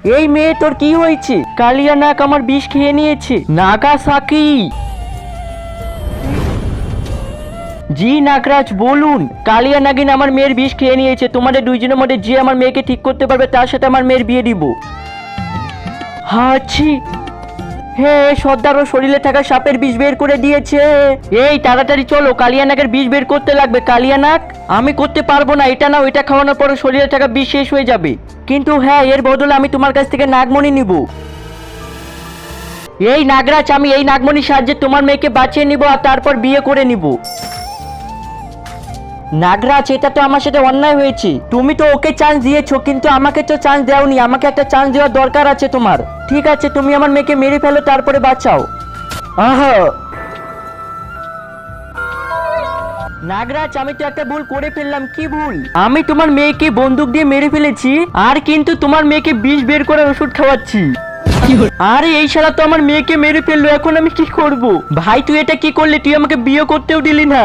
এই মেয়ে তোর কি হয়েছে? কালিয়া নাগ আমার বিষ খেয়ে নিয়েছে। নাগাসাকি। জি নাগরাজ বলুন। কালিয়া নাগিন আমার মেয়ের বিষ খেয়ে নিয়েছে। তোমাদের দুইজনের মধ্যে যে আমার মেয়েকে ঠিক করতে পারবে তার সাথে আমার মেয়ের বিয়ে দিব। হাঁচি। হে সর্দার, ও শরীরে থাকা সাপের বিষ বের করে দিয়েছে। এই তাড়াতাড়ি চলো, কালিয়া নাগের বিষ বের করতে লাগবে। কালিয়া নাগ, আমি করতে পারবো না। এটা না, ওইটা খাওয়ানোর পরে শরীরে থাকা বিষ শেষ হয়ে যাবে। কিন্তু হ্যাঁ, এর বদলে আমি তোমার কাছ থেকে নাগমণি নিব। এই নাগরাজ, আমি এই নাগমণির সাহায্যে তোমার মেয়েকে বাঁচিয়ে নিব আর তারপর বিয়ে করে নিব। নাগরাজ, এটা তো আমার সাথে অন্যায় হয়েছে। তুমি তো ওকে চান্স দিয়েছো, কিন্তু আমাকে তো চান্স দেওনি। আমাকে একটা চান্স দেওয়ার দরকার আছে তোমার। ঠিক আছে, তুমি আমার মেয়েকে মেরে ফেলো, তারপরে বাঁচাও। আহা। নাগরাজ, আমি তো একটা ভুল করে ফেললাম। কি ভুল? আমি তোমার মেয়েকে বন্দুক দিয়ে মেরে ফেলেছি, আর কিন্তু তোমার মেয়েকে বিষ বের করে ওষুধ খাওয়াচ্ছি। আরে এই শালা তো আমার মেয়েকে মেরে ফেললো। এখন আমি কি করব? ভাই তুই এটা কি করলি? তুই আমাকে বিয়ে করতেও দিলি না।